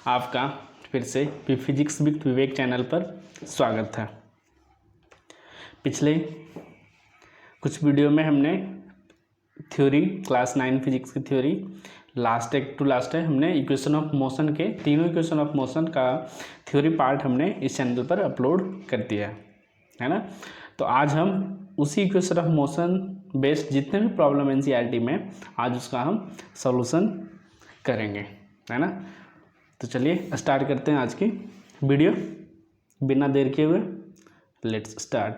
आपका फिर से फिजिक्स विद विवेक चैनल पर स्वागत है। पिछले कुछ वीडियो में हमने थ्योरी क्लास 9 फिजिक्स की थ्योरी लास्ट है हमने इक्वेशन ऑफ मोशन के तीनों इक्वेशन ऑफ मोशन का थ्योरी पार्ट हमने इस चैनल पर अपलोड कर दिया है ना। तो आज हम उसी इक्वेशन ऑफ मोशन बेस्ड जितने भी प्रॉब्लम एनसीईआरटी में आज उसका हम सॉल्यूशन करेंगे, है ना। तो चलिए स्टार्ट करते हैं आज की वीडियो बिना देर के हुए। Let's start.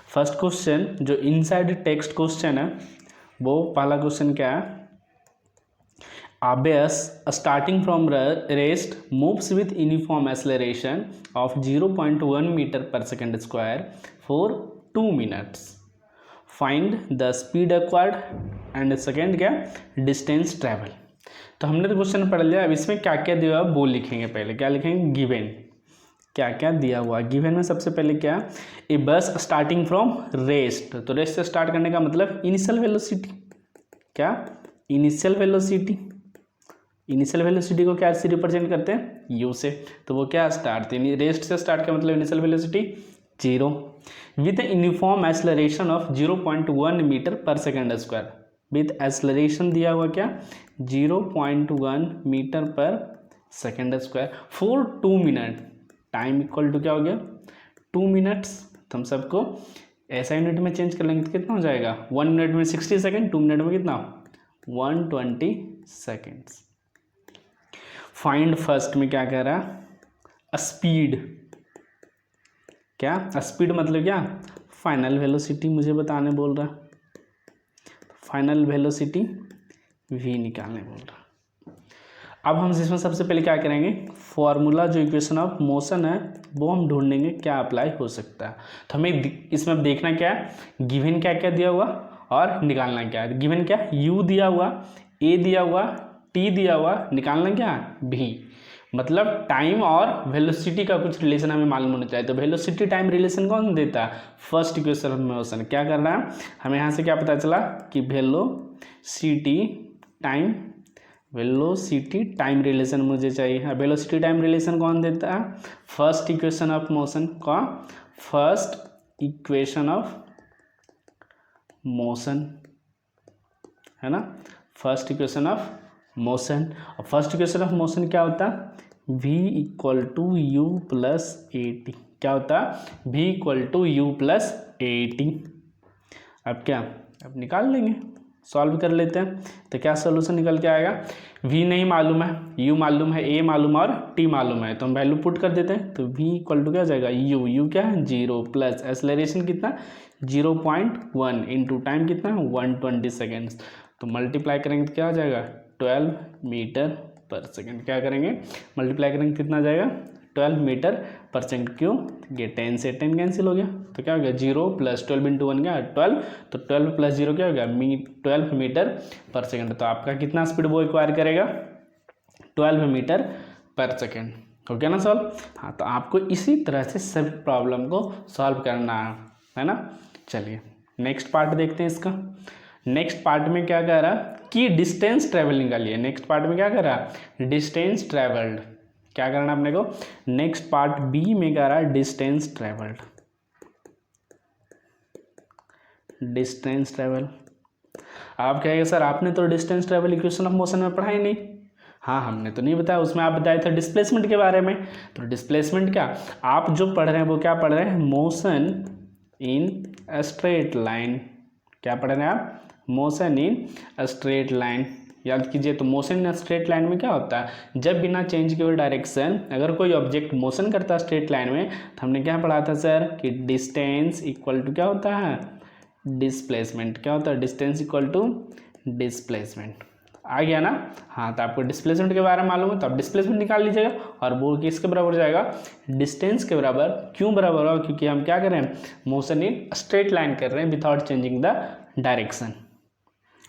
फर्स्ट क्वेश्चन जो इनसाइड टेक्स्ट क्वेश्चन है वो पहला क्वेश्चन क्या है, Abbas starting from rest moves with uniform acceleration of 0.1 meter per second square for 2 minutes. Find the speed acquired and second क्या distance travel। तो हमने तो क्वेश्चन पढ़ लिया। अब इसमें क्या क्या दिया हुआ वो लिखेंगे। पहले क्या लिखेंगे, गिवन क्या क्या दिया हुआ। गिवन में सबसे पहले क्या, ए बस स्टार्टिंग फ्रॉम रेस्ट। तो रेस्ट से स्टार्ट करने का मतलब इनिशियल वेलोसिटी, क्या इनिशियल वेलोसिटी। इनिशियल वेलोसिटी को क्या से रिप्रेजेंट करते हैं, यू से। तो वो क्या स्टार्ट थी, रेस्ट से स्टार्ट का मतलब initial velocity 0 with uniform acceleration of 0.1 metre per second square. With acceleration दिया हुआ क्या 0.1 metre per second square for 2 minute. Time equal to क्या हो गया 2 मिनट्स। तो हम सबको ऐसा यूनिट में चेंज कर लेंगे तो कितना हो जाएगा, 1 मिनट में 60 सेकेंड, 2 मिनट में कितना 120 सेकेंड्स। फाइंड फर्स्ट में क्या कह रहा है, स्पीड। क्या स्पीड मतलब क्या, फाइनल वेलोसिटी मुझे बताने बोल रहा है। फाइनल वेलोसिटी v निकालने बोल रहा है। अब हम इसमें सबसे पहले क्या करेंगे, फॉर्मूला जो इक्वेशन ऑफ मोशन है वो हम ढूंढेंगे क्या अप्लाई हो सकता है। तो हमें इसमें देखना क्या है, गिवन क्या क्या दिया हुआ और निकालना क्या है। गिवन क्या, u दिया हुआ, a दिया हुआ, t दिया हुआ, निकालना क्या v। मतलब टाइम और वेलोसिटी का कुछ रिलेशन हमें मालूम होना चाहिए। तो वेलोसिटी टाइम रिलेशन कौन देता है, फर्स्ट इक्वेशन ऑफ मोशन। क्या करना है हमें, यहाँ से क्या पता चला कि वेलोसिटी टाइम रिलेशन मुझे चाहिए। वेलोसिटी टाइम रिलेशन कौन देता है, फर्स्ट इक्वेशन ऑफ मोशन का, फर्स्ट इक्वेशन ऑफ मोशन है ना, फर्स्ट इक्वेशन ऑफ मोशन। और फर्स्ट इक्वेशन ऑफ मोशन क्या होता है, v equal to u plus a t. क्या होता है, v equal to u plus a t. अब क्या, अब निकाल लेंगे, सॉल्व कर लेते हैं। तो क्या सोल्यूशन निकल के आएगा, v नहीं मालूम है, u मालूम है, a मालूम और t मालूम है। तो हम वैल्यू पुट कर देते हैं। तो v इक्वल टू क्या हो जाएगा, u क्या है 0 प्लस एक्सेलरेशन कितना 0.1 इंटू टाइम कितना 120 सेकेंड्स। तो मल्टीप्लाई करेंगे तो क्या हो जाएगा 12 मीटर पर सेकेंड। क्या करेंगे मल्टीप्लाई करेंगे कितना जाएगा 12 मीटर पर सेकेंड। क्यों, ये 10 से 10 कैंसिल हो गया। तो क्या हो गया 0 प्लस 12 इंटू 1 क्या 12। तो 12 प्लस 0 क्या हो गया 12 मीटर पर सेकेंड। तो आपका कितना स्पीड वो एक्वायर करेगा 12 मीटर पर सेकेंड। हो गया ना सॉल्व। हाँ, तो आपको इसी तरह से सभी प्रॉब्लम को सॉल्व करना है ना। चलिए नेक्स्ट पार्ट देखते हैं इसका। नेक्स्ट पार्ट में क्या कह रहा कि डिस्टेंस ट्रेवल निकालिए। नेक्स्ट पार्ट में क्या कह रहा, डिस्टेंस ट्रेवल्ड। क्या करना अपने को, नेक्स्ट पार्ट बी में कह रहा है डिस्टेंस ट्रेवल्ड। डिस्टेंस ट्रेवल आप कहेंगे सर आपने तो distance travel equation of motion में पढ़ा ही नहीं। हाँ, हमने तो नहीं बताया, उसमें आप बताए थे डिस्प्लेसमेंट के बारे में। तो डिस्प्लेसमेंट क्या आप जो पढ़ रहे हैं वो क्या पढ़ रहे हैं, मोशन इन स्ट्रेट लाइन। क्या पढ़ रहे हैं आप, मोशन इन स्ट्रेट लाइन। याद कीजिए, तो मोशन इन स्ट्रेट लाइन में क्या होता है, जब बिना चेंज किए हुए डायरेक्शन अगर कोई ऑब्जेक्ट मोशन करता है स्ट्रेट लाइन में, तो हमने क्या पढ़ा था सर कि डिस्टेंस इक्वल टू क्या होता है, डिस्प्लेसमेंट। क्या होता है, डिस्टेंस इक्वल टू डिस्प्लेसमेंट। आ गया ना। हाँ, तो आपको डिस्प्लेसमेंट के बारे में मालूम है तो आप डिस्प्लेसमेंट निकाल लीजिएगा। और वो किसके बराबर हो जाएगा, डिस्टेंस के बराबर। क्यों बराबर होगा, क्योंकि हम क्या कर रहे हैं, मोशन इन स्ट्रेट लाइन कर रहे हैं विदाउट चेंजिंग द डायरेक्शन।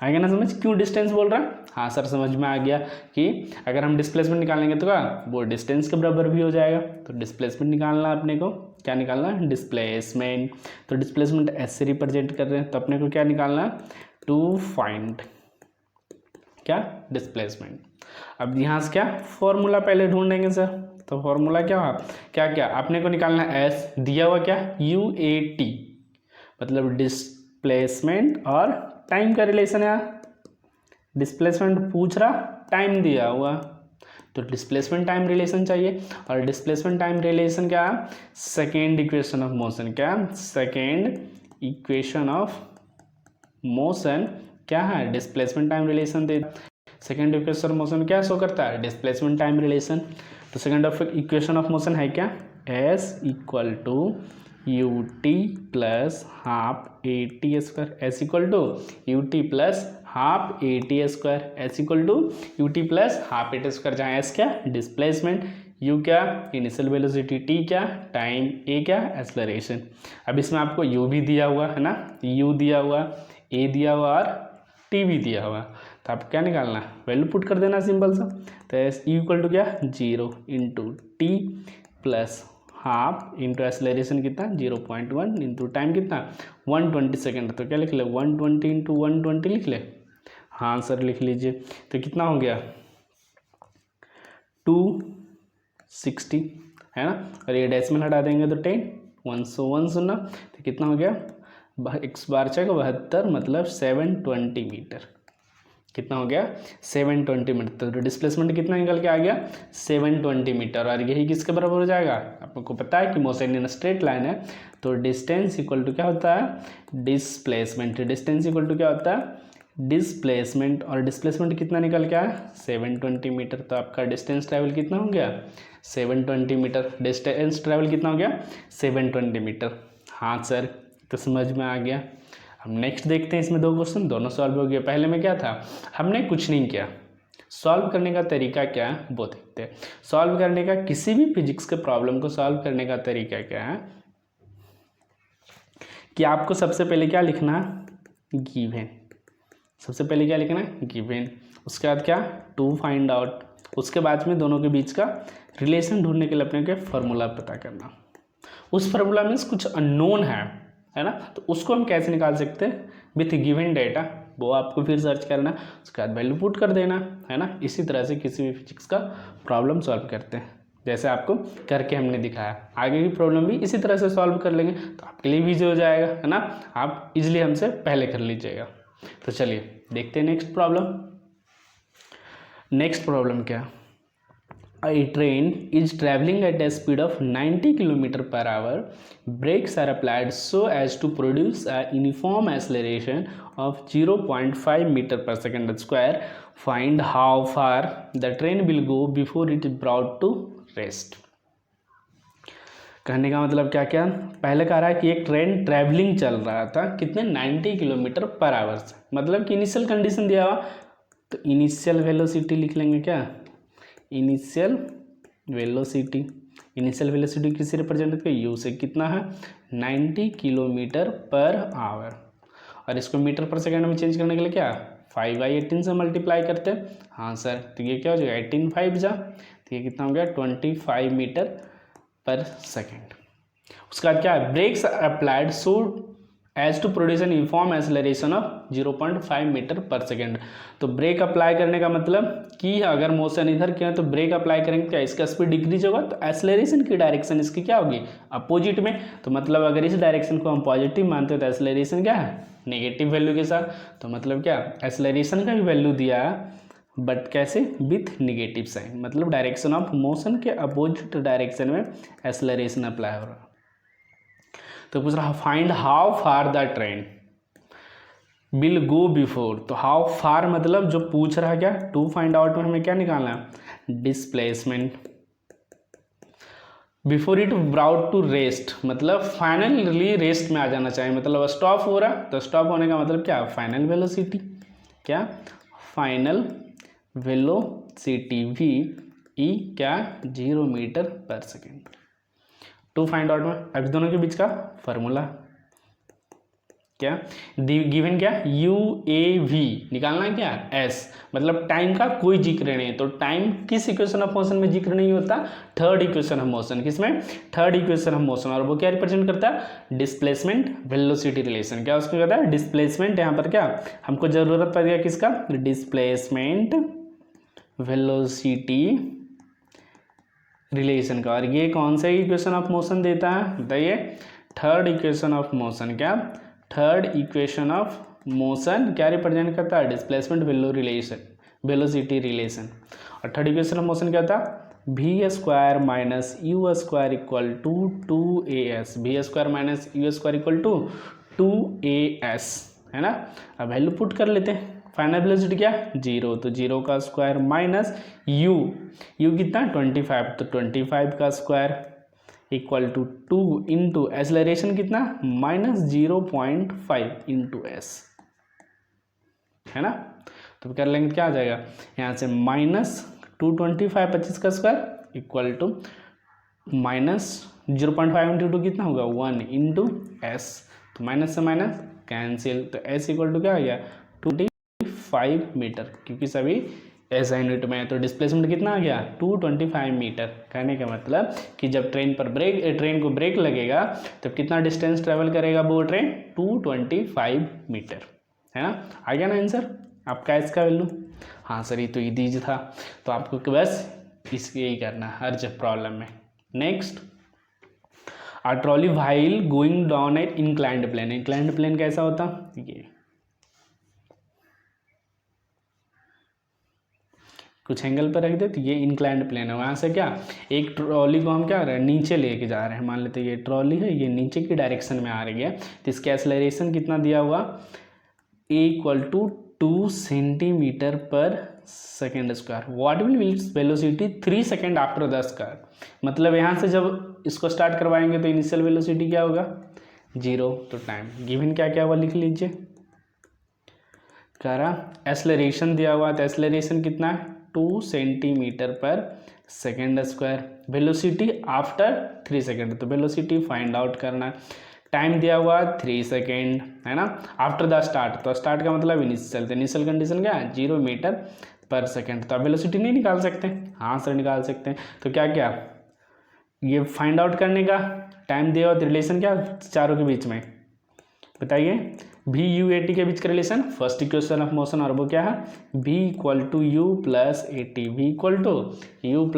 आ गया ना समझ, क्यों डिस्टेंस बोल रहा है। हाँ सर समझ में आ गया कि अगर हम डिस्प्लेसमेंट निकालेंगे तो क्या वो डिस्टेंस के बराबर भी हो जाएगा। तो डिस्प्लेसमेंट निकालना अपने को, क्या निकालना है, डिस्प्लेसमेंट। तो डिस्प्लेसमेंट ऐसे रिप्रेजेंट कर रहे हैं, तो अपने को क्या निकालना है, टू फाइंड क्या डिस्प्लेसमेंट। अब यहाँ से क्या फॉर्मूला पहले ढूंढेंगे सर, तो फॉर्मूला क्या हुआ, क्या क्या आपने को निकालना है, एस दिया हुआ क्या UAT, मतलब डिस्प्लेसमेंट और टाइम का रिलेशन है, डिस्प्लेसमेंट पूछ रहा, टाइम दिया हुआ, तो डिस्प्लेसमेंट टाइम रिलेशन चाहिए। और डिस्प्लेसमेंट टाइम रिलेशन क्या, सेकेंड इक्वेशन ऑफ मोशन, क्या सेकेंड इक्वेशन ऑफ मोशन क्या है, डिस्प्लेसमेंट टाइम रिलेशन दे। सेकेंड इक्वेशन ऑफ मोशन क्या शो करता है, डिस्प्लेसमेंट टाइम रिलेशन। तो सेकेंड इक्वेशन ऑफ मोशन है क्या, s equal to UT plus half AT square, s equal to UT plus half AT square, s equal to UT plus half AT square, जहाँ s क्या displacement, U क्या initial velocity, T क्या time, A क्या acceleration. अब इसमें आपको U भी दिया हुआ है ना, U दिया हुआ, A दिया हुआ और T भी दिया हुआ, तो आपको क्या निकालना है, वैल्यू पुट कर देना सिंपल सा। तो एस इक्वल टू क्या 0 into T plus half into acceleration कितना 0.1 इंटू टाइम कितना 120 सेकेंड, तो क्या लिख ले 120 इंटू 120 लिख ले, हाँ सर लिख लीजिए। तो कितना हो गया 260 है ना, और ये डेसिमल हटा देंगे तो 10 101 सुनना, तो कितना हो गया x बार 72 मतलब 720 मीटर, कितना हो गया 720 मीटर। तो डिस्प्लेसमेंट कितना निकल के आ गया 720 मीटर, और यही किसके बराबर हो जाएगा, आपको पता है कि मोशन इन स्ट्रेट लाइन है, तो डिस्टेंस इक्वल टू क्या होता है डिस्प्लेसमेंट, डिस्टेंस इक्वल टू क्या होता है डिस्प्लेसमेंट, और डिस्प्लेसमेंट कितना निकल के आया 720 मीटर। तो आपका डिस्टेंस ट्रैवल कितना हो गया 720 मीटर, डिस्टेंस ट्रैवल कितना हो गया 720 मीटर। हाँ सर तो समझ में आ गया। हम नेक्स्ट देखते हैं, इसमें दो क्वेश्चन दोनों सॉल्व हो गया। पहले में क्या था, हमने कुछ नहीं किया, सॉल्व करने का तरीका क्या है वो देखते हैं। सॉल्व करने का किसी भी फिजिक्स के प्रॉब्लम को सॉल्व करने का तरीका क्या है कि आपको सबसे पहले क्या लिखना गिवन, सबसे पहले क्या लिखना है गिवन, उसके बाद क्या टू फाइंड आउट, उसके बाद में दोनों के बीच का रिलेशन ढूंढने के लिए अपने के फॉर्मूला पता करना। उस फार्मूला में कुछ अननोन है ना, तो उसको हम कैसे निकाल सकते हैं विथ गिवन डेटा, वो आपको फिर सर्च करना, उसके बाद वैल्यू पुट कर देना है ना। इसी तरह से किसी भी फिजिक्स का प्रॉब्लम सॉल्व करते हैं, जैसे आपको करके हमने दिखाया। आगे की प्रॉब्लम भी इसी तरह से सॉल्व कर लेंगे तो आपके लिए भी ईजी हो जाएगा है ना, आप इजीली हमसे पहले कर लीजिएगा। तो चलिए देखते हैं नेक्स्ट प्रॉब्लम। नेक्स्ट प्रॉब्लम क्या, A train is traveling at a speed of 90 km per hour. Brakes are applied so as to produce a uniform acceleration of 0.5 meter per second square. Find how far the train will go before it is brought to rest. कहने का मतलब क्या क्या, पहले कह रहा है कि एक ट्रेन ट्रैवलिंग चल रहा था कितने 90 किलोमीटर पर आवर से, मतलब कि इनिशियल कंडीशन दिया हुआ, तो इनिशियल वेलोसिटी लिख लेंगे क्या इनिशियल वेलोसिटी, इनिशियल वेलोसिटी किसी रिप्रेजेंट करके यू से कितना है 90 किलोमीटर पर आवर, और इसको मीटर पर सेकेंड में चेंज करने के लिए क्या 5/18 से मल्टीप्लाई करते हैं। हाँ सर तो ये क्या हो जाएगा 18 5 जा, तो ये कितना हो गया 25 मीटर पर सेकेंड। उसके बाद क्या है brakes applied so as to produce an uniform acceleration of 0.5 metre per second. तो ब्रेक अप्लाई करने का मतलब कि अगर मोशन इधर किया तो ब्रेक अप्लाई करेंगे क्या इसका स्पीड डिक्रीज होगा, तो एक्सेलरेशन की डायरेक्शन इसकी क्या होगी अपोजिट में, तो मतलब अगर इस डायरेक्शन को हम पॉजिटिव मानते हैं तो एक्सेलरेशन क्या है नेगेटिव वैल्यू के साथ, तो मतलब क्या एक्सेलरेशन का भी वैल्यू दिया बट कैसे विथ निगेटिव साइन, मतलब डायरेक्शन ऑफ मोशन के अपोजिट डायरेक्शन में एक्सेलरेशन अप्लाई हो रहा। तो पूछ रहा find how far the train will go before, तो हाउ फार मतलब जो पूछ रहा है क्या टू फाइंड आउट में हमें क्या निकालना है displacement, before it brought to rest मतलब फाइनली रेस्ट में आ जाना चाहिए, मतलब स्टॉप हो रहा, तो स्टॉप होने का मतलब क्या फाइनल वेलोसिटी, क्या फाइनल वेलोसिटी वी ई क्या 0 metre per second. To find out में अभी दोनों के बीच का फॉर्मूला क्या गिवन क्या यू ए वी निकालना क्या एस, मतलब टाइम का कोई जिक्र नहीं, तो टाइम किस इक्वेशन ऑफ मोशन में जिक्र नहीं होता थर्ड इक्वेशन ऑफ मोशन, किसमें थर्ड इक्वेशन ऑफ मोशन, और वो क्या रिप्रेजेंट करता है डिस्प्लेसमेंट वेलोसिटी रिलेशन, क्या उसको कहता है डिस्प्लेसमेंट। यहाँ पर क्या हमको जरूरत पड़ गया किसका डिस्प्लेसमेंट वेलोसिटी रिलेशन का। और ये कौन सा इक्वेशन ऑफ मोशन देता है बताइए? Third equation of motion. क्या? थर्ड इक्वेशन ऑफ मोशन क्या रिप्रेजेंट करता है? Displacement velocity relation. और थर्ड इक्वेशन ऑफ मोशन क्या था? V square minus u square equal to 2as। V square minus u square equal to 2as, है ना। अब वैल्यू पुट कर लेते हैं। फाइनल वेलोसिटी क्या? 0, तो 0 का स्क्वायर माइनस यू कितना? 25, तो 25 का square equal to 2 into acceleration कितना? -0.5 इंटू एस, है ना। तो कर लेंगे क्या आ जाएगा यहाँ से? -225 25 का स्क्वायर इक्वल टू -0.5 इंटू 2 कितना होगा? 1 इंटू एस, तो माइनस से माइनस कैंसिल, तो एस इक्वल टू क्या आ गया? 25 मीटर, क्योंकि सभी ऐसा यूनिट में है। तो डिस्प्लेसमेंट कितना आ गया? 225 मीटर। कहने का मतलब कि जब ट्रेन को ब्रेक लगेगा तब कितना डिस्टेंस ट्रेवल करेगा वो ट्रेन? 225 मीटर, है ना। आ गया ना आंसर आपका इसका वैल्यू? हाँ सर, ये तो ईजी था। तो आपको बस इसके यही करना है हर जब प्रॉब्लम में। Next, a trolley while going down at inclined plane. Inclined plane कैसा होता? ये कुछ एंगल पर रख दे तो ये इंक्लाइंड प्लेन है। वहाँ से क्या एक ट्रॉली को हम क्या कर रहे हैं? नीचे लेके जा रहे हैं। मान लेते हैं ये ट्रॉली है, ये नीचे की डायरेक्शन में आ रही है, तो इसका एक्सेलरेशन कितना दिया हुआ? A = 2 सेंटीमीटर पर second square. What will be its velocity 3 second after the square. मतलब यहाँ से जब इसको स्टार्ट करवाएंगे तो इनिशियल वेलोसिटी क्या होगा? 0। तो टाइम गिवन क्या क्या हुआ लिख लीजिए। कह रहा एक्सेलरेशन दिया हुआ, तो एक्सेलरेशन कितना है? 2 सेंटीमीटर पर second square. Velocity after 3 second, तो वेलोसिटी फाइंड आउट करना। टाइम दिया हुआ 3 सेकेंड, है ना। आफ्टर द स्टार्ट, तो स्टार्ट का मतलब इनिशियल, तो इनिशियल कंडीशन क्या है? 0 मीटर पर सेकेंड। तो आप वेलोसिटी नहीं निकाल सकते? हाँ सर निकाल सकते हैं। तो क्या क्या ये फाइंड आउट करने का टाइम दिया हुआ, रिलेशन क्या चारों के बीच में बताइए? VU/AT के बीच का relation first equation of motion, और वो क्या है? V = U + AT। V = U +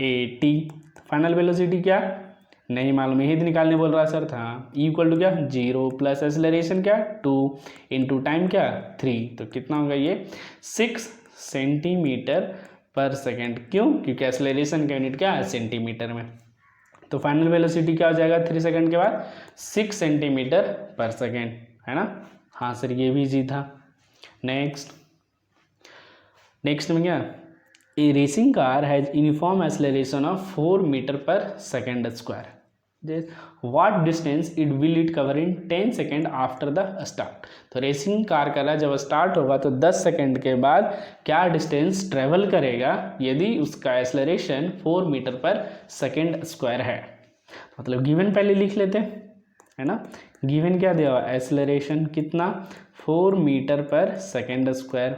AT। Final velocity क्या? नहीं मालूम, यही तो निकालने बोल रहा सर था। E = क्या? 0 प्लस एक्सेलरेशन क्या? 2 इंटू टाइम क्या? 3। तो कितना होगा ये? 6 सेंटीमीटर पर सेकेंड। क्यों? क्योंकि एक्सेलरेशन का यूनिट क्या है? सेंटीमीटर में। तो फाइनल वेलोसिटी क्या हो जाएगा 3 सेकेंड के बाद? 6 सेंटीमीटर पर सेकेंड, है ना। हाँ सर ये भी इजी था। नेक्स्ट में क्या? A racing car has uniform acceleration of 4 metre per second square. What distance will it cover in 10 second after the start. तो रेसिंग कार का जब स्टार्ट होगा तो 10 सेकेंड के बाद क्या डिस्टेंस ट्रेवल करेगा यदि उसका acceleration 4 metre per second square है। मतलब गिवन पहले लिख लेते हैं, है ना। गिवन क्या दिया हुआ? एक्सेलरेशन कितना? 4 मीटर पर सेकेंड स्क्वायर।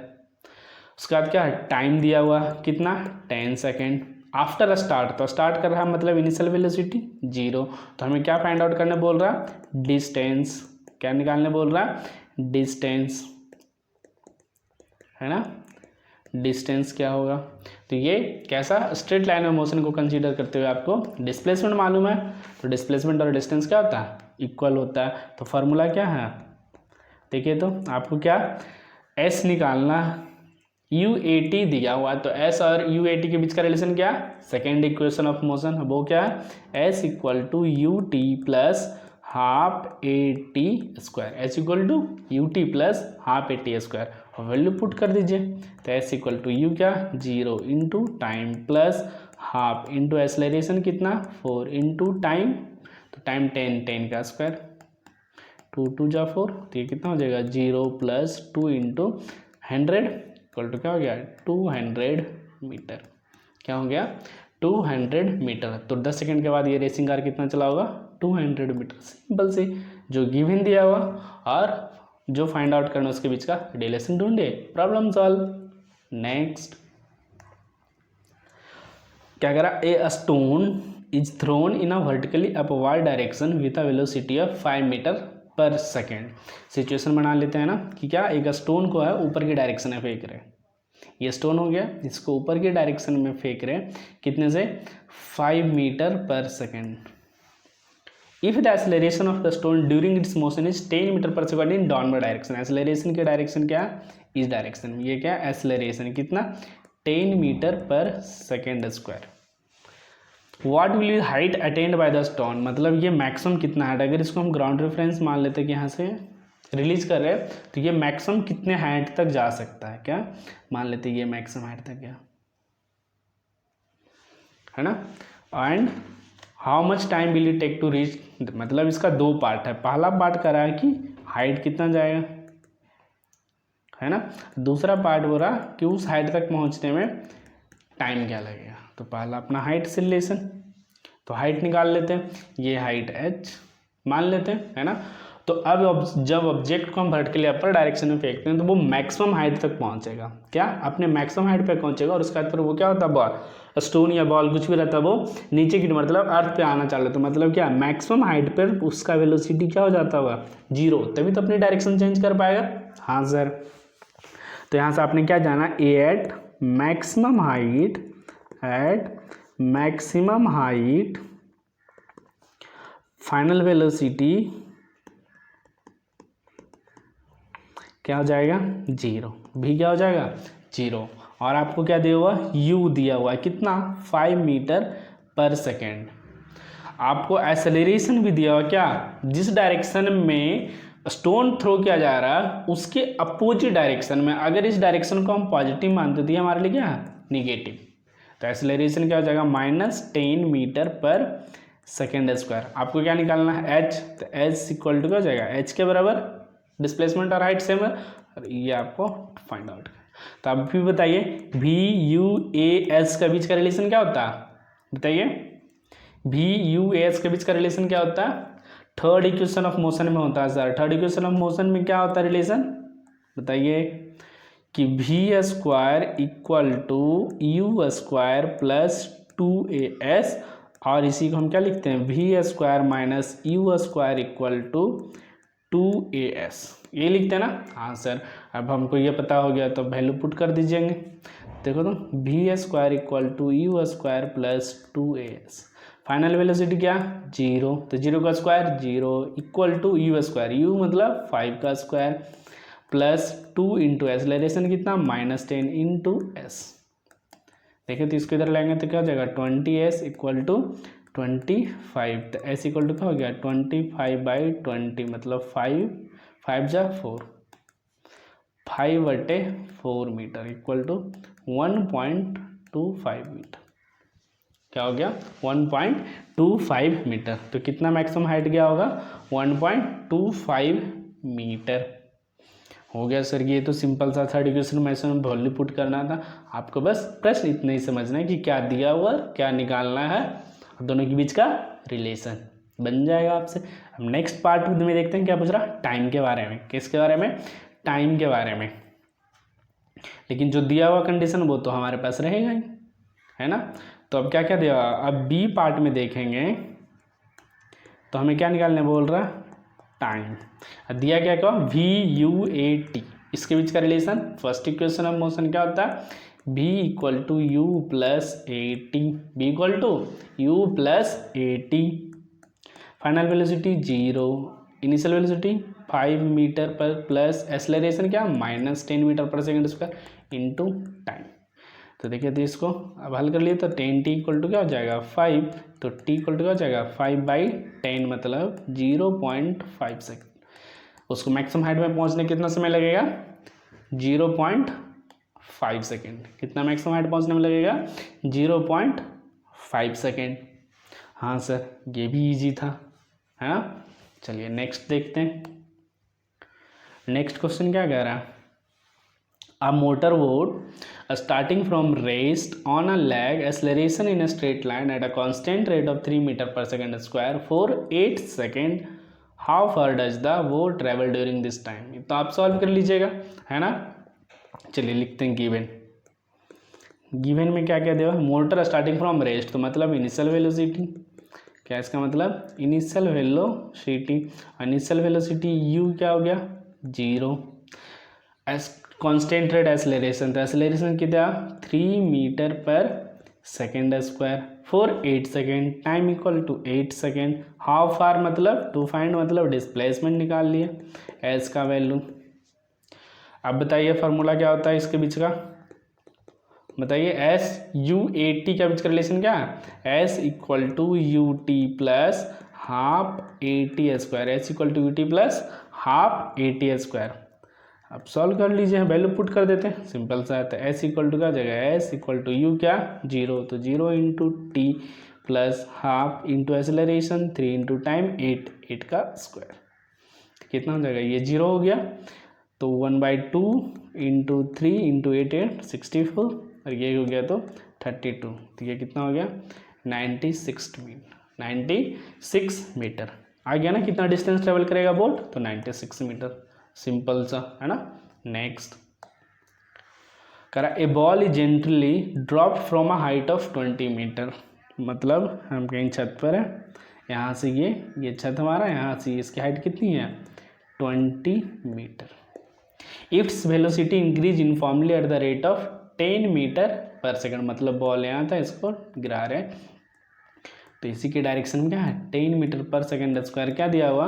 उसके बाद क्या है? टाइम दिया हुआ कितना? 10 सेकेंड आफ्टर स्टार्ट। तो स्टार्ट कर रहा है मतलब इनिशियल वेलोसिटी 0। तो हमें क्या फाइंड आउट करने बोल रहा? डिस्टेंस। क्या निकालने बोल रहा? डिस्टेंस, है ना। डिस्टेंस क्या होगा? तो ये कैसा? स्ट्रेट लाइन में मोशन को कंसीडर करते हुए आपको डिस्प्लेसमेंट मालूम है, तो डिस्प्लेसमेंट और डिस्टेंस क्या होता है? इक्वल होता है। तो फार्मूला क्या है देखिए, तो आपको क्या एस निकालना। UAT दिया हुआ है, तो S और UAT के बीच का रिलेशन क्या? सेकेंड इक्वेशन ऑफ मोशन, वो क्या है? S = UT + ½ AT square. S = UT + ½ AT square. और वैल्यू पुट कर दीजिए, तो S = U क्या? 0 into time plus half into acceleration कितना? 4 इंटू टाइम, तो टाइम 10 का स्क्वायर, 2 2 जा 4, तो ये कितना हो जाएगा? 0 + 2 इंटू 100 इक्वल टू क्या हो गया? 200 मीटर। क्या हो गया? 200 मीटर। तो 10 सेकंड के बाद ये रेसिंग कार कितना चला होगा? 200 मीटर। सिंपल से जो गिवन दिया हुआ और जो फाइंड आउट करना उसके बीच का रिलेशन ढूंढे, प्रॉब्लम सॉल्व। नेक्स्ट क्या करा? A stone is thrown in a vertically upward direction with a velocity of 5 metre per second. Situation बना लेते हैं ना कि क्या एक स्टोन को है ऊपर की डायरेक्शन में फेंक रहे हैं, ये स्टोन हो गया, इसको ऊपर की डायरेक्शन में फेंक रहे हैं कितने से 5 metre per second. If the acceleration of the stone during its motion is 10 metre per second in downward direction, acceleration की डायरेक्शन क्या, इस डायरेक्शन में, ये क्या एक्सेलरेशन कितना 10 metre per second square. What will be height attend by the stone, मतलब ये maximum कितना हाइट, अगर इसको हम ग्राउंड रेफरेंस मान लेते हैं कि यहाँ से रिलीज कर रहे हैं तो ये मैक्सिमम कितने हाइट तक जा सकता है, क्या मान लेते हैं ये मैक्सिमम हाइट तक क्या है ना। And how much time will it take to reach, मतलब इसका दो पार्ट है, पहला पार्ट करा है कि हाइट कितना जाएगा है ना, दूसरा पार्ट बोल रहा कि उस हाइट तक पहुंचने में टाइम क्या लगेगा। तो पहला अपना हाइट से रिलेशन, तो हाइट निकाल लेते हैं, ये हाइट h मान लेते हैं है ना। तो अब जब ऑब्जेक्ट को हम वर्टिकली अपर डायरेक्शन में फेंकते हैं तो वो मैक्सिमम हाइट तक पहुंचेगा, क्या अपने मैक्सिमम हाइट पे पहुंचेगा, और उसके बाद फिर वो क्या होता है बॉल, स्टोन या बॉल कुछ भी रहता है वो नीचे की मतलब अर्थ पे आना चाह लेता, मतलब क्या मैक्सिमम हाइट पर उसका वेलोसिटी क्या हो जाता होगा 0, तभी तो अपनी डायरेक्शन चेंज कर पाएगा। हाँ सर, तो यहाँ से आपने क्या जाना, at maximum height final velocity क्या हो जाएगा 0, भी क्या हो जाएगा 0, और आपको क्या दिया हुआ u दिया हुआ है कितना 5 मीटर पर सेकेंड। आपको एक्सेलरेशन भी दिया हुआ क्या, जिस डायरेक्शन में स्टोन थ्रो किया जा रहा है उसके अपोजिट डायरेक्शन में, अगर इस डायरेक्शन को हम पॉजिटिव मानते तो ये हमारे लिए क्या निगेटिव, तो एक्सेलरेशन क्या हो जाएगा -10 मीटर पर सेकेंड स्क्वायर। आपको क्या निकालना है h, तो h इक्वल टू क्या हो जाएगा h के बराबर, डिस्प्लेसमेंट और हाइट सेम है, और ये आपको फाइंड आउट। तो आप भी बताइए VUAS के बीच का रिलेशन क्या होता है, बताइए VUAS के बीच का रिलेशन क्या होता है, थर्ड इक्वेशन ऑफ मोशन में होता है sir. Third equation of motion में क्या होता है रिलेशन, बताइए कि V² equal to U² plus 2AS, और इसी को हम क्या लिखते हैं V² minus U² equal to 2AS, ये लिखते हैं ना। हाँ सर, अब हमको ये पता हो गया तो वैल्यू पुट कर दीजिएंगे। देखो तो V² equal to U² plus 2AS, final velocity क्या 0, तो 0 का square 0 equal to U², U मतलब 5 का स्क्वायर प्लस 2 इंटू एक्सेलरेशन कितना -10 इंटू S। देखिए तो इसको इधर लाएंगे तो क्या हो जाएगा 20S इक्वल टू 25, तो S इक्वल टू क्या हो गया 25/20, मतलब 5 जा 4, 5/4 मीटर इक्वल टू 1.25 मीटर, क्या हो गया 1.25 मीटर। तो कितना मैक्सिमम हाइट गया होगा 1.25 मीटर हो गया सर। ये तो सिंपल सा थर्ड इक्वेशन में ऐसे वैल्यू पुट करना था, आपको बस प्रश्न इतना ही समझना है कि क्या दिया हुआ क्या निकालना है, दोनों के बीच का रिलेशन बन जाएगा आपसे। अब नेक्स्ट पार्ट में देखते हैं क्या पूछ रहा, टाइम के बारे में। किसके बारे में, टाइम के बारे में, लेकिन जो दिया हुआ कंडीशन वो तो हमारे पास रहेगा ही, है ना। तो अब क्या क्या दिया, अब बी पार्ट में देखेंगे तो हमें क्या निकालने बोल रहा, टाइम। दिया क्या क्या VUAT, इसके बीच का relation, first equation of motion क्या होता है V equal to U plus AT, B equal to U plus AT, final velocity 0, initial velocity 5 metre per plus acceleration क्या -10 metre per second square into time. तो देखिए तो इसको अब हल कर लिए तो 10t इक्वल टू क्या हो जाएगा 5, तो t इक्वल टू क्या हो जाएगा 5/10 मतलब 0.5 सेकेंड। उसको मैक्सिमम हाइट में पहुंचने कितना समय लगेगा 0.5 सेकेंड। कितना मैक्सिमम हाइट पहुंचने में लगेगा 0.5 सेकेंड। हाँ सर ये भी इजी था, है ना। चलिए नेक्स्ट देखते हैं। नेक्स्ट क्वेश्चन क्या कह रहा है, a motor boat starting from rest on a lag acceleration in a straight line at a constant rate of 3 meter per second square for 8 second, how far does the boat travel during this time। तो आप solve कर लीजिएगा, है ना। चलिए लिखते हैं given में क्या क्या दिया, मोटर स्टार्टिंग फ्रॉम रेस्ट, तो मतलब इनिशियल वेलोसिटी, क्या इसका मतलब initial velocity, initial velocity u क्या हो गया 0, कांस्टेंट रेट एक्सेलरेशन, तो एक्सेलरेशन कितना 3 metre per second square for 8 second, time equal to 8 second. How far मतलब टू फाइंड मतलब डिस्प्लेसमेंट निकाल लिए, एस का वैल्यू। अब बताइए फार्मूला क्या होता है इसके बीच का, बताइए एस यू ए टी के बीच का रिलेशन क्या है, s equal to u t plus half a t square, s equal to u t plus half a t square. अब सॉल्व कर लीजिए, वैल्यू पुट कर देते हैं, सिंपल सा है। तो एस इक्वल टू क्या जगह, एस इक्वल टू यू क्या 0, तो 0 into t plus half into acceleration 3 into time 8, 8 का स्क्वायर कितना हो जाएगा, ये 0 हो गया। तो 1/2 इंटू 3 इंटू 8 8 64, और ये हो गया तो 32, तो ये कितना हो गया 96 मीटर। आ गया ना कितना डिस्टेंस ट्रेवल करेगा बोट, तो 96 मीटर, सिंपल सा है ना। नेक्स्ट करा, a ball is gently drop from a height of 20 metre, मतलब हम कहीं छत पर है, यहाँ से ये छत हमारा, यहाँ से इसकी हाइट कितनी है 20 मीटर। Its velocity increase uniformly at the rate of 10 metre per second, मतलब बॉल यहाँ था, इसको गिरा रहे हैं, तो इसी के डायरेक्शन में क्या है 10 मीटर पर सेकंड स्क्वायर क्या दिया हुआ,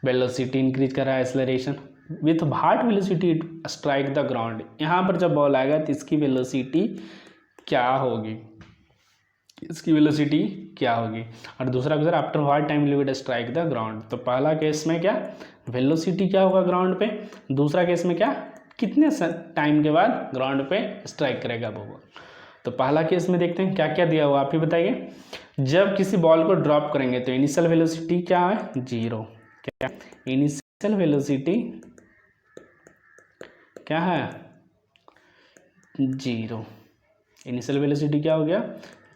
वेलोसिटी इंक्रीज कर रहा है, acceleration with what velocity strike the ground. यहाँ पर जब बॉल आएगा तो इसकी वेलोसिटी क्या होगी, इसकी वेलोसिटी क्या होगी। और दूसरा question, after what time will it strike the ground, तो पहला केस में क्या वेलोसिटी क्या होगा ग्राउंड पे, दूसरा केस में क्या कितने टाइम के बाद ग्राउंड पे स्ट्राइक करेगा वो। तो पहला केस में देखते हैं क्या क्या दिया हुआ, आप ही बताइए। जब किसी बॉल को ड्रॉप करेंगे तो इनिशियल वेलोसिटी क्या है 0, क्या इनिशियल वेलोसिटी क्या है 0, इनिशियल वेलोसिटी क्या हो गया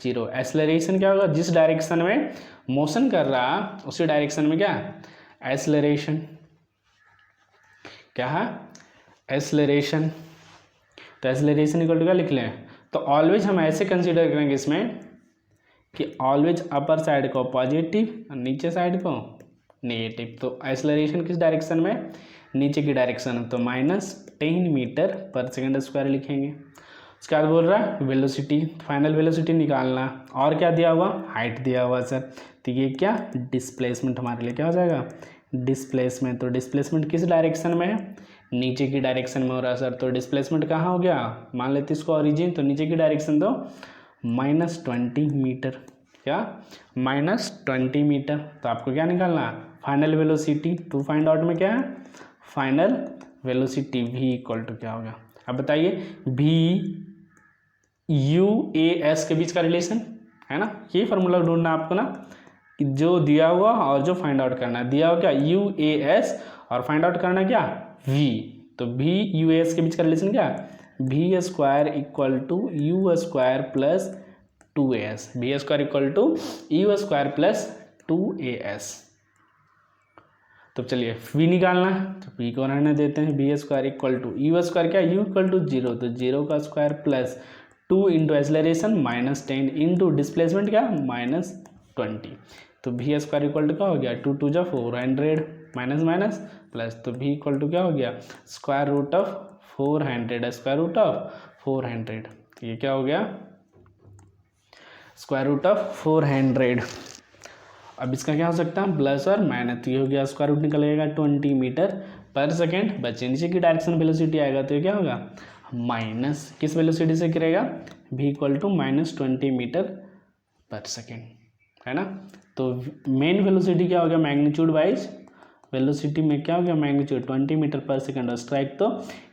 0। एक्सेलरेशन क्या होगा, जिस डायरेक्शन में मोशन कर रहा उसी डायरेक्शन में क्या एक्सेलरेशन, क्या है एक्सेलरेशन। तो एक्सेलरेशन इक्वल टू क्या लिख लें, तो ऑलवेज हम ऐसे कंसीडर करेंगे इसमें कि ऑलवेज अपर साइड को पॉजिटिव और नीचे साइड को नेगेटिव। तो एक्सेलरेशन किस डायरेक्शन में, नीचे की डायरेक्शन, तो -10 मीटर पर सेकंड स्क्वायर लिखेंगे। उसके बाद बोल रहा है वेलोसिटी, फाइनल वेलोसिटी निकालना, और क्या दिया हुआ हाइट दिया हुआ सर, तो ये क्या डिस्प्लेसमेंट हमारे लिए क्या हो जाएगा डिस्प्लेसमेंट। तो डिस्प्लेसमेंट किस डायरेक्शन में है, नीचे की डायरेक्शन में हो रहा है सर, तो डिस्प्लेसमेंट कहाँ हो गया, मान लेते इसको ओरिजिन, तो नीचे की डायरेक्शन तो -20 मीटर, क्या -20 मीटर। तो आपको क्या निकालना है final velocity, to find out में क्या है final velocity v equal to क्या होगा। अब बताइए v u a s के बीच का रिलेशन है ना, ये फार्मूला ढूंढना आपको ना, कि जो दिया हुआ और जो फाइंड आउट करना है, दिया हुआ क्या u a s और फाइंड आउट करना क्या v, तो v u a s के बीच का रिलेशन क्या v square equal to u square plus 2as, v square equal to u square plus 2as। तो चलिए v निकालना है, तो v को रहने देते हैं, v square equal to u square क्या u इक्वल टू 0, तो 0 का square plus 2 into acceleration -10 into displacement क्या -20, तो v स्क्वायर इक्वल टू क्या हो गया 2 2 जा 400 माइनस माइनस प्लस, तो v इक्वल टू क्या हो गया square root of 400, square root of 400, ये क्या हो गया स्क्वायर रूट ऑफ 400। अब इसका क्या हो सकता है प्लस और माइनस, तो ये हो गया स्क्वायर रूट निकलेगा 20 मीटर पर सेकेंड, बच्चे नीचे की डायरेक्शन वेलोसिटी आएगा तो ये क्या होगा माइनस किस वेलोसिटी से गिरेगा v equal to -20 metre per second, है ना। तो मेन वेलोसिटी क्या हो गया मैग्नीट्यूड वाइज वेलोसिटी में क्या हो गया मैग्नीट्यूड 20 मीटर पर सेकेंड, और स्ट्राइक तो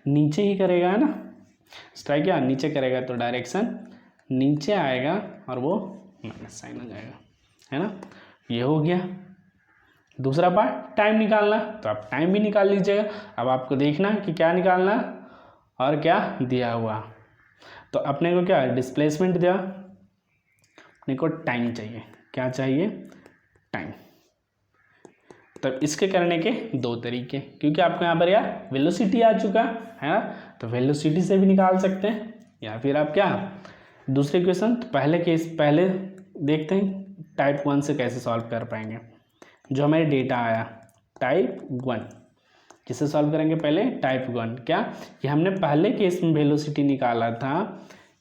नीचे ही करेगा है ना, स्ट्राइक क्या नीचे करेगा तो डायरेक्शन नीचे आएगा और वो माइनस साइन हो जाएगा, है ना। ये हो गया। दूसरा पार्ट टाइम निकालना, तो आप टाइम भी निकाल लीजिएगा। अब आपको देखना है कि क्या निकालना और क्या दिया हुआ, तो अपने को क्या डिस्प्लेसमेंट दिया, अपने को टाइम चाहिए, क्या चाहिए टाइम। तो इसके करने के दो तरीके, क्योंकि आपको यहाँ पर यार वेलोसिटी आ चुका है ना, तो वेलोसिटी से भी निकाल सकते हैं, या फिर आप क्या दूसरे क्वेश्चन, तो पहले देखते हैं टाइप 1 से कैसे सॉल्व कर पाएंगे। जो हमारे डेटा आया टाइप 1, किससे सॉल्व करेंगे? पहले टाइप 1 क्या कि हमने पहले केस में वेलोसिटी निकाला था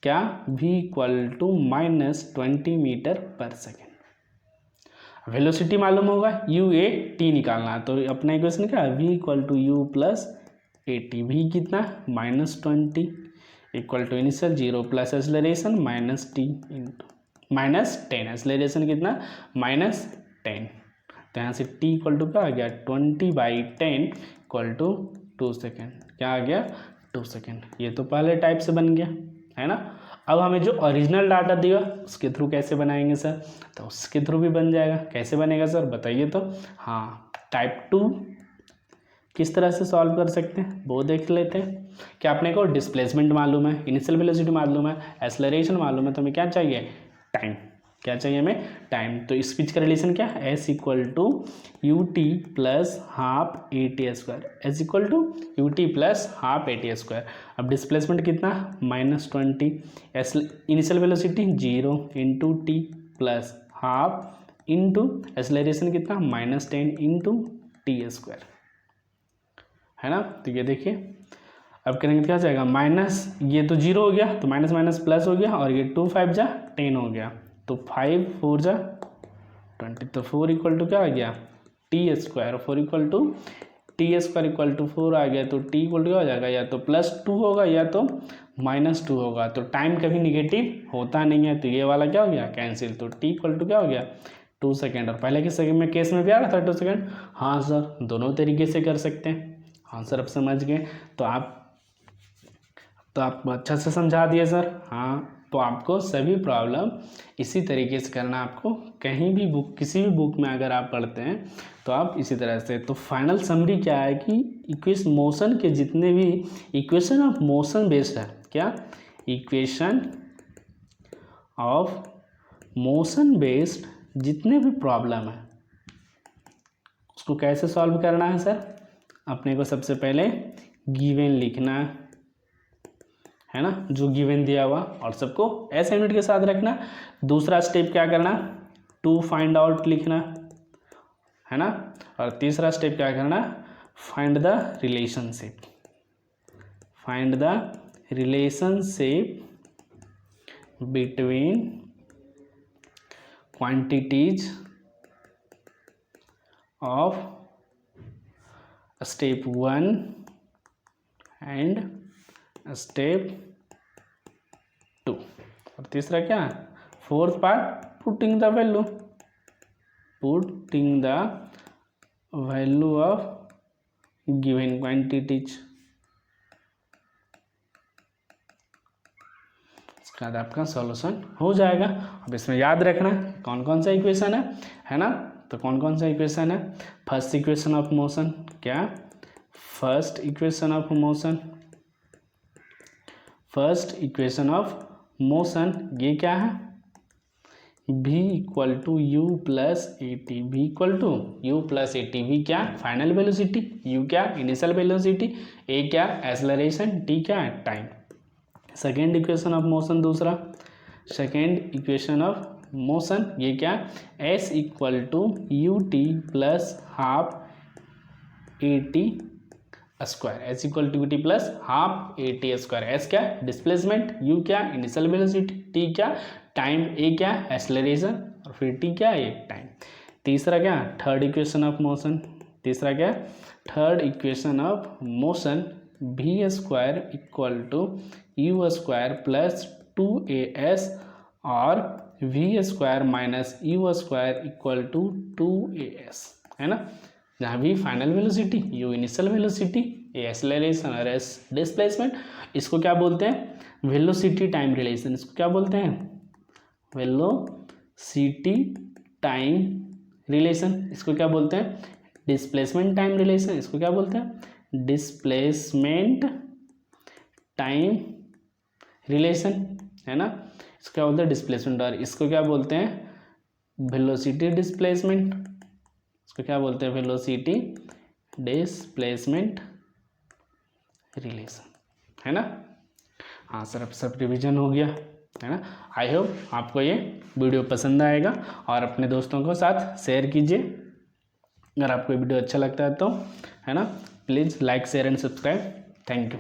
क्या, v equal to -20 metre per second. Velocity मालूम होगा, u a t निकालना, तो अपना इक्वेशन क्या है, v equal to u plus a t. V कितना, -20 equal to initial 0 plus acceleration -t into -10, acceleration कितना -10, तो यहाँ से t इक्वल टू क्या आ गया 20/10 इक्वल टू 2 सेकेंड, क्या आ गया 2 सेकेंड। ये तो पहले टाइप से बन गया है ना। अब हमें जो ओरिजिनल डाटा दिया उसके थ्रू कैसे बनाएंगे सर, तो उसके थ्रू भी बन जाएगा। कैसे बनेगा सर बताइए तो। हाँ, टाइप 2 किस तरह से सॉल्व कर सकते हैं वो देख लेते हैं। क्या अपने को डिस्प्लेसमेंट मालूम है, इनिशियल वेलोसिटी मालूम है, एक्सेलरेशन मालूम है, तो हमें क्या चाहिए, टाइम। क्या चाहिए हमें, टाइम। तो इस बीच का रिलेशन क्या है, s equal to u t plus half a t square, s equal to u t plus half a t square. अब डिस्प्लेसमेंट कितना -20, initial velocity 0 into t plus half into acceleration कितना -10 into T square, है ना। तो ये देखिए अब करेंगे तो क्या जाएगा, माइनस, ये तो 0 हो गया तो माइनस माइनस प्लस हो गया, और ये 2 5 जा 10 हो गया, तो 5 4 जा 20, तो 4 इक्वल टू क्या आ गया t square, 4 equal to t square equal to 4 आ गया, तो टी इक्वल टू क्या हो जाएगा, या तो +2 होगा या तो -2 होगा। तो टाइम कभी निगेटिव होता नहीं है, तो ये वाला क्या हो गया कैंसिल, तो टी इक्वल टू क्या हो गया 2 सेकेंड। और पहले के सेकेंड में केस में भी आ रहा था 2 सेकेंड। हाँ सर, दोनों तरीके से कर सकते हैं। हाँ सर, अब समझ गए। तो आप अच्छा से समझा दिए सर। हाँ, तो आपको सभी प्रॉब्लम इसी तरीके से करना। आपको कहीं भी बुक, किसी भी बुक में अगर आप पढ़ते हैं तो आप इसी तरह से। तो फाइनल समरी क्या है कि इक्वेशन मोशन के जितने भी इक्वेशन ऑफ मोशन बेस्ड है, क्या इक्वेशन ऑफ मोशन बेस्ड जितने भी प्रॉब्लम है उसको कैसे सॉल्व करना है सर। अपने को सबसे पहले गिवन लिखना है ना, जो गिवन दिया हुआ, और सबको ऐसे यूनिट के साथ रखना। दूसरा स्टेप क्या करना, टू फाइंड आउट लिखना है ना। और तीसरा स्टेप क्या करना, find the relationship, find the relationship between quantities of step 1 and step 2। और तीसरा क्या, fourth part, putting the value, putting the value of given quantities. इसका बाद आपका सॉल्यूशन हो जाएगा। अब इसमें याद रखना कौन कौन सा इक्वेशन है ना। तो कौन कौन सा इक्वेशन है, फर्स्ट इक्वेशन ऑफ मोशन, क्या first equation of motion, first equation of motion ये क्या है, v equal to u plus a t, v equal to u plus a t. V क्या फाइनल वेलोसिटी, u क्या initial velocity, a क्या acceleration, t क्या time. Second equation of motion, दूसरा second equation of motion ये क्या, s equal to u t plus half a t square, s equal to t plus half a t square. S क्या displacement, u क्या initial velocity, t क्या time, a क्या acceleration, और फिर T क्या ये टाइम। तीसरा क्या थर्ड इक्वेशन ऑफ मोशन, तीसरा क्या third equation of motion, v square equal to u square plus 2as और v square minus u square equal to 2as, है ना। जहाँ भी final velocity, u initial velocity, a acceleration और s displacement. इसको क्या बोलते हैं, वेलोसिटी टाइम रिलेशन। इसको क्या बोलते हैं, वेलोसिटी टाइम रिलेशन। इसको क्या बोलते हैं, डिस्प्लेसमेंट टाइम रिलेशन। इसको क्या बोलते हैं, डिस्प्लेसमेंट टाइम रिलेशन, है ना। इसको क्या बोलते हैं, डिस्प्लेसमेंट। और इसको क्या बोलते हैं, वेलोसिटी डिस्प्लेसमेंट। इसको क्या बोलते हैं, वेलोसिटी डिस्प्लेसमेंट रिलेशन, है ना। हाँ सर, अब सब रिवीजन हो गया है ना। आई होप आपको ये वीडियो पसंद आएगा और अपने दोस्तों के साथ शेयर कीजिए। अगर आपको वीडियो अच्छा लगता है तो, है ना, Please like, share and subscribe. Thank you.